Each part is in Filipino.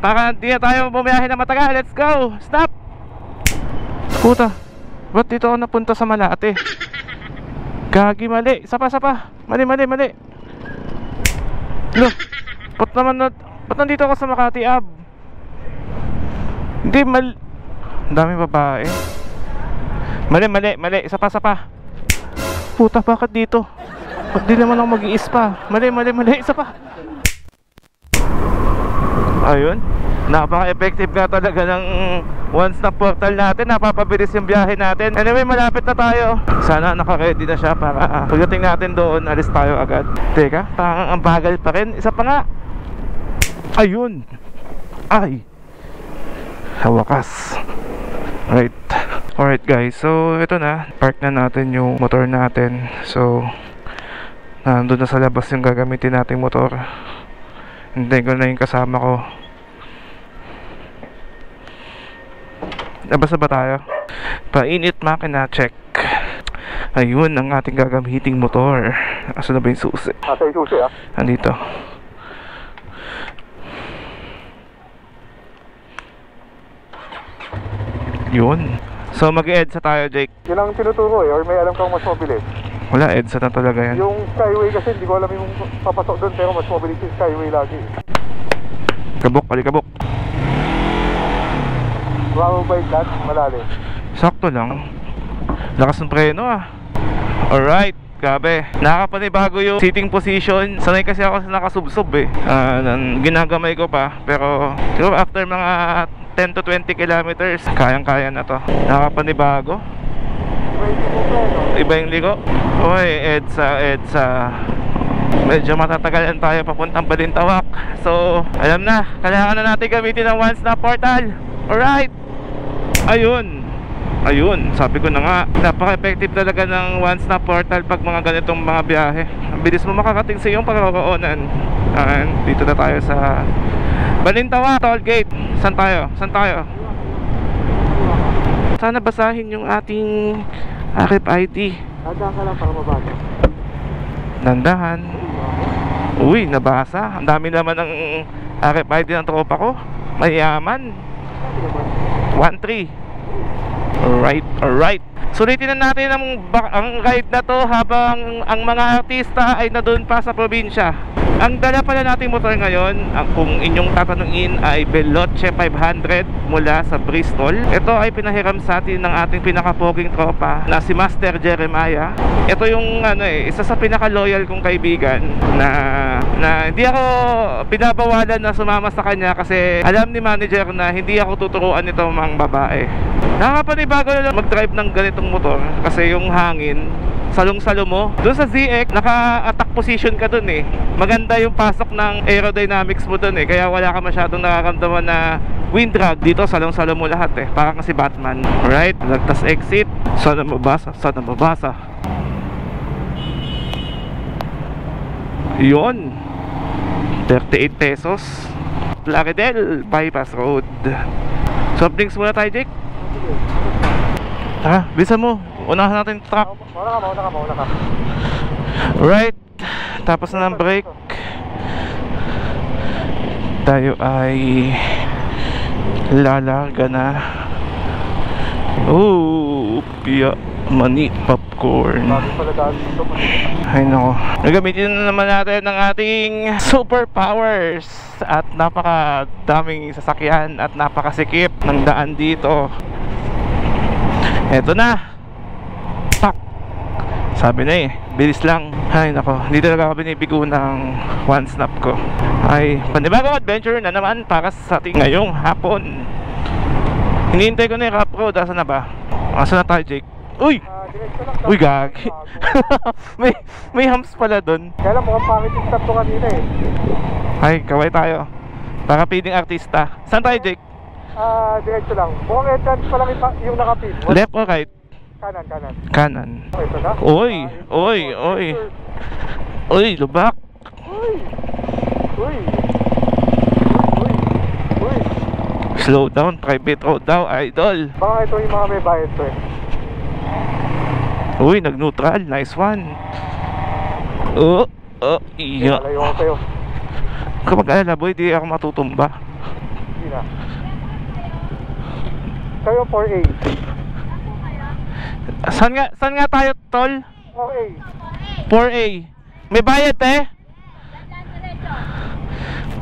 para di na tayo bumiyahe na matagal. Let's go! Stop! Puta, ba't dito ako napunta sa Malate? Gagi, mali. Sapa. Mali. Lo, ba't nandito ako sa Makati Ave? Hindi, ang daming babae. Mali. Sapa. Puta, bakit dito? Ba't di naman ako mag-i-spa? Mali. Sapa. Ayun, napaka-effective nga talaga ng one-stop portal natin. Napapabilis yung biyahe natin. Anyway, malapit na tayo. Sana naka-ready na siya para pagdating natin doon, alis tayo agad. Teka, parang ang bagal pa rin. Isa pa nga. Ayun. Ay, hawakas. Alright guys, so ito na. Park na natin yung motor natin. So nandun na sa labas yung gagamitin nating motor. Hintayin ko na yung kasama ko. Labas na ba tayo? Painit makina, check. Ayun ang ating gagamiting motor. Asa na ba yung susi? Asa yung susi ah? Andito. Yun. So mag-EDSA tayo, Jake. Yun ang tinuturo eh, or may alam kang mas mabilis? Wala, EDSA na talaga yan. Yung Skyway kasi hindi ko alam yung papasok doon, pero mas mabilis yung Skyway lagi. Kabok. Bravo bike that, malalim. Sakto lang. Lakas ng preno ah. Alright, grabe. Nakapanibago yung sitting position. Sanay kasi ako sa nakasubsob eh. Ginagamay ko pa. Pero siguro after mga 10 to 20 kilometers, kayang-kaya na to. Nakapanibago. Iba yung ligo. Uy, EDSA. Medyo matatagalan tayo papuntang Balintawak. So, alam na, kailangan na natin gamitin ang one-stop portal. Alright. Ayun, sabi ko na nga, napaka-effective talaga ng one-stop portal pag mga ganitong mga biyahe. Ang bilis mo makakating sa iyong pagkakoonan. Dito na tayo sa Balintawak toll gate. Saan tayo? Sana basahin yung ating RFID. Handa ka lang para mabasa. Dandahan. Uy, nabasa. Ang dami naman ng RFID ng tropa ko. Mayaman. 13. Alright. Sulitin na natin ang ride na to habang ang mga artista ay nandun pa sa probinsya. Ang dala pala nating motor ngayon, kung inyong tatanungin, ay Veloce 500 mula sa Bristol. Ito ay pinahiram sa atin ng ating pinakapoging tropa na si Master Jeremiah. Ito yung isa sa pinaka-loyal kong kaibigan na hindi ako binabawalan na sumama sa kanya kasi alam ni manager na hindi ako tuturuan nito mga babae. Nakapanibago na lang mag-drive ng ganitong motor kasi yung hangin salong-salo mo. Doon sa ZX, naka-attack position ka dun eh. Maganda yung pasok ng aerodynamics mo dun eh. Kaya wala ka masyadong nakakamdaman na wind drag. Dito, salong-salo mo lahat eh. Parang si Batman. Alright, lagtas exit. Sana mabasa. Yun. 38 pesos. Plaridel Bypass Road. Soft drinks muna tayo, Jake. Tara, bisa mo. Unahan natin yung truck. Mauna ka. Right. Tapos na ng break. Tayo ay lalarga na. Oh, piya. Mani popcorn. Ay nako. Nagamitin na naman natin ng ating superpowers. At napakadaming sasakyan at napakasikip ng daan dito. Eto na. Sabi na eh, bilis lang. Ay nako, hindi talaga ako binibigo ng one snap ko. Ay, panibagong adventure na naman para sa ating ngayong hapon. Hinihintay ko na yung Cup Road. Asa na ba? Asa na tayo, Jake? Uy! Uy, gagi. may humps pala dun. Kaya lang mukhang pangit yung stop ko kanina eh. Ay, kaway tayo. Para piling artista. Saan tayo, Jake? Diretso lang. Mukhang entrance pa lang yung nakapin. Left or right? Kanan. Ito na? Uy, lubak. Uy. Slow down, private road daw, idol. Baka ito yung mga may bayad to eh. Uy, nag-neutral, nice one. Iya. Malayo ko sa'yo. Kapag alala boy, di ako matutumba. Hindi na. Kayo 4A. Saan nga tayo, tol? 4A. 4A. May bayad, te?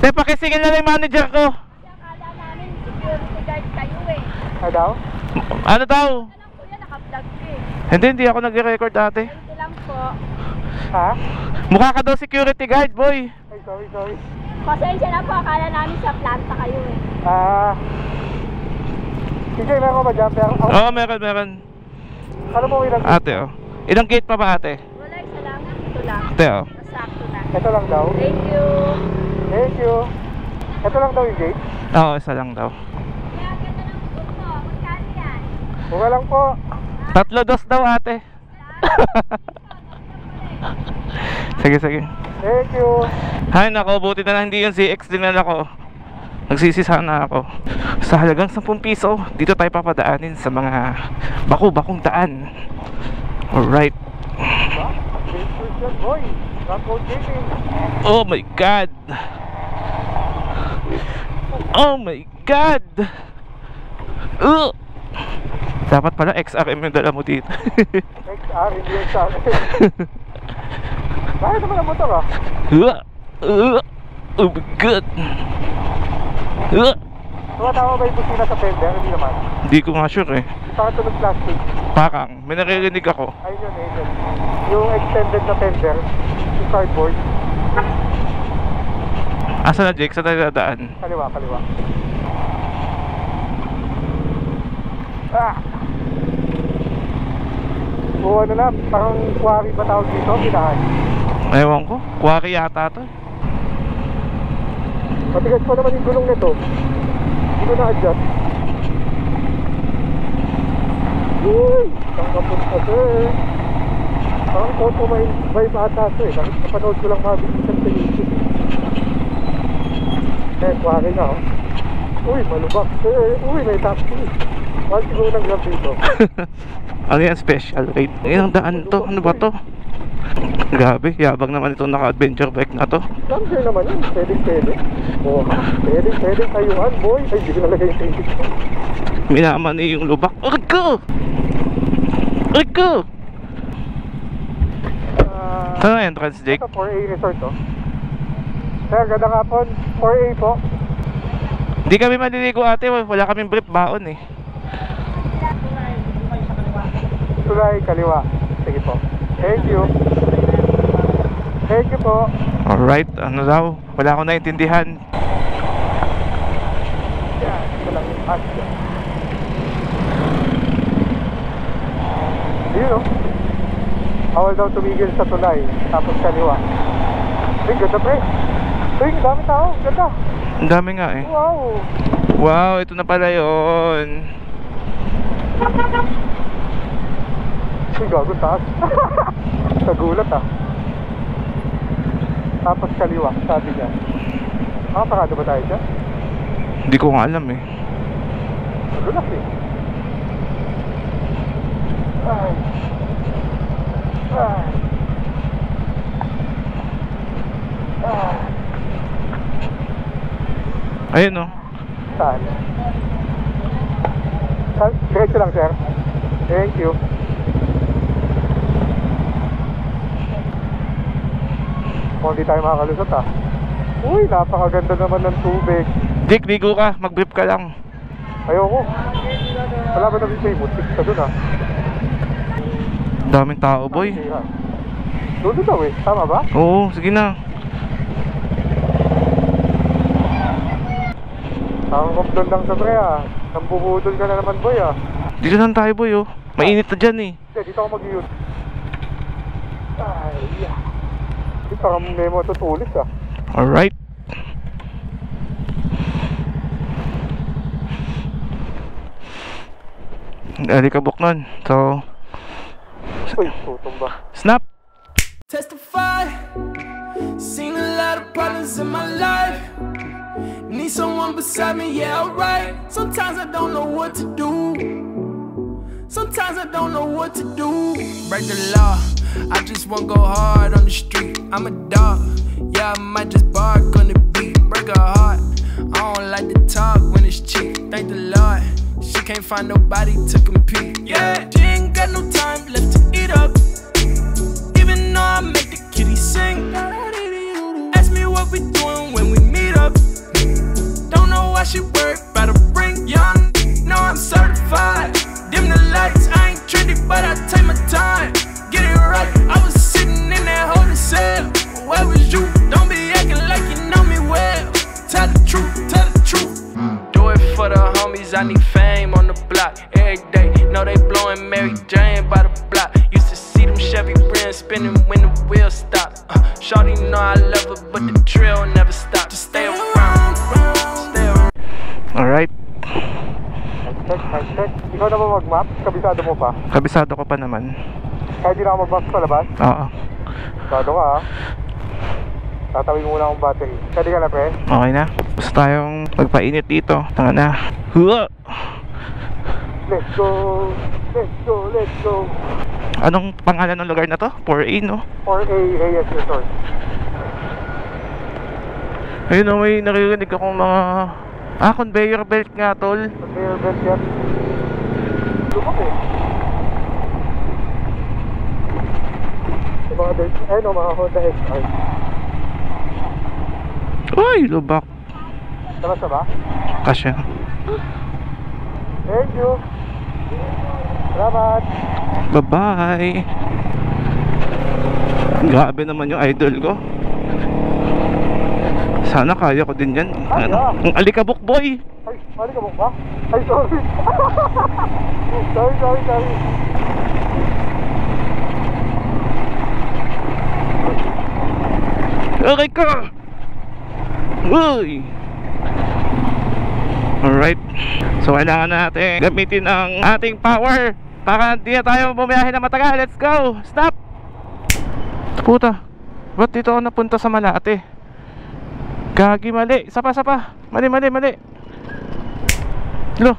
Te, pakisingil na lang yung manager ko. Akala namin security guard kayo eh. Ano daw? Ano daw? Alam ko yan, naka-vlog eh. Hindi ako nagre-record dati. Ito lang po. Ha? Mukha ka daw security guard, boy. Ay, sorry. Pasensya na po, akala namin sa planta kayo eh. CJ, meron ka ba dyan? Oo, meron. Ano mo ilang? Ate, oh. Ilang gate pa ba, ate? Wala, isa lang. Ito lang. Ate, oh. Masakto na. Ito lang daw. Thank you. Thank you. Ito lang daw yung gate? Oo, isa lang daw. Kaya ganda ng food mo. Magkano yan? Mura lang po. 3-2 daw, ate. Sige. Thank you. Hay, nako, buti na lang hindi yung CX din na ako. Nagsisisa na ako. Sa halagang 10 piso, dito tayo papadaanin sa mga baku-bakong daan. Alright. Boy, Rockwood Gaming. Oh my God. Oh my God. Dapat pala XRM yung dala mo dito. XR, hindi yung sa akin. Bakit naman ang motor ah? Oh my God. Tumatama ba yung busina sa fender? Hindi naman. Hindi ko nga sure eh. Parang tunog plastic. Parang, may naririnig ako. Ayun yun. Yung extended na fender, yung cardboard. Asa na, Jake? Saan tayo dadaan? Kaliwa. O ano na, parang quarry ba tawag dito? Pinahan. Ewan ko, quarry yata to. Matigas pa naman yung gulong nito. Hindi ko na-adjust. Uy! Saan ka punta sir? Parang photo may bata sir. Bakit napanood ko lang mabilisan sa YouTube. Quarry na oh. Uy, malubak sir. Uy, may taxi. Mahal siguro ng grab dito. Ano yan, special rate? Ilang daan to? Ano ba to? Grabe, yabang naman itong naka-adventure bike na to. Sir naman yun, pwede. Oh, pwede tayuan boy. Ay, hindi ko nalagay yung ticket ko. Minamani yung lubak. Aray ko! Saan na entrance, Jake? Ito 4A resort oh. Sir, ganda nga po. 4A po. Hindi kami maliligo ate, wala kaming brief baon eh. Tulay, kaliwa. Sige po. Thank you po. Alright, ano daw? Wala akong naintindihan. Yan, ito lang yung ask. Yun o. Bawal daw tumigil sa tulay. Tapos kaliwa. Ay, ganda pre. Ay, dami tao. Ganda. Ang dami nga eh. Wow. Wow, ito na pala yun. Ay, gago taas. Nagulat ah. Tapos kaliwa, sabi niya. Makapakado ba tayo dyan? Hindi ko nga alam eh. Nagulat eh. Ay. Ayun oh. Saan? Diretso lang sir. Thank you. Kung hindi tayo makakalusot ah. Uy, napakaganda naman ng tubig. Jake, ligo ka, mag-brief ka lang. Ayoko. Wala ba namin may butik ka dun ah? Daming tao boy. Doon daw eh, tama ba? Oo, sige na. Ang doon lang sa pre ah. Nambubudol ka na naman boy ah. Dito lang tayo boy oh. Mainit na dyan eh. Hindi, dito ako mag-iyon. Ay, yeah. Di parang may matutulis ah. Alright. Alikabok nun. So, Uy, tutumba. snap! Testify, seen a lot of problems in my life. Need someone beside me, yeah, alright. Sometimes I don't know what to do. Sometimes I don't know what to do. Break the law, I just won't go hard on the street. I'm a dog, yeah, I might just bark on the beat. Break a heart, I don't like to talk when it's thank the Lord. She can't find nobody to compete. Yeah, she ain't got no time left to eat up. Even though I make the kitty sing. Ask me what we doing when we meet up. Don't know why she work, but a ring. Young, know I'm certified. Dim the lights, I ain't trendy, but I take my time. Get it right, I was sitting in that holding cell. Where was you? Don't be acting like you know me well. Tell the truth, tell the truth. Do it for the homies, I need fame on the block every day. Know they blowing Mary Jane by the block. Used to see them Chevy rims spinning when the wheels stop. Shawty know I love her, but the trail never stop. Just stay around, stay around. Alright, Mic check. Ikaw na ba mag-map? Kabisado mo pa? kabisado ko pa naman. Kahit di na ako mag-map sa labas? Oo, Kabisado ka ha? Tatawin mo muna akong battery. Pwede ka na pre? okay na. Gusto tayong magpainit dito. Tanga na. Huwa! Let's go! Let's go! Let's go! Anong pangalan ng lugar na to? 4A, no? 4A AS Resort. Ayun o, may naririnig akong mga... conveyor belt nga, tol. Conveyor belt yan. Lumak eh. Yung mga belt, ayun o, mga Honda XR. Uy, lubak. Labas na ba? Kasya. Thank you! Salamat! Bye-bye. Grabe naman yung idol ko. Sana kaya ko din yan. Ang alikabok boy. Ay, mali ka ba? Ay, sorry! sorry! Okay ka. Uy. Alright. So kailangan natin gamitin ang ating power para hindi na tayo bumiyahe na matagal. Let's go. Stop. Puta, ba't dito ako napunta sa Malate? Gagi, mali. Sapa. Mali. Lo,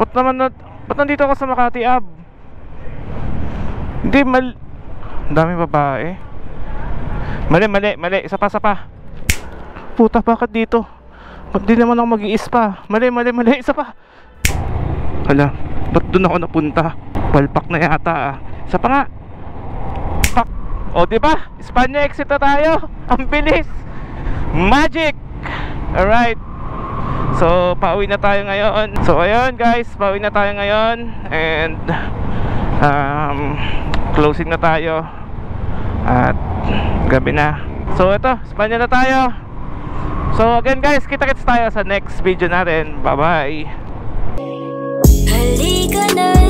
ba't nandito ako sa Makati Ave? Hindi, mali. Ang daming babae. Mali. Sapa. Puta, bakit dito? Ba't di naman ako mag-i-spa? Mali. Isa pa. Hala, ba't doon ako napunta? Palpak na yata ah. Isa pa nga. Pak. O diba? Espanya exit na tayo. Ang bilis. Magic. Alright. So, pauwi na tayo ngayon. So, ayun guys, pauwi na tayo ngayon. And closing na tayo. At gabi na. So, ito, Espanya na tayo. So, again guys, kita-kits tayo sa next video natin. Bye-bye. Halika na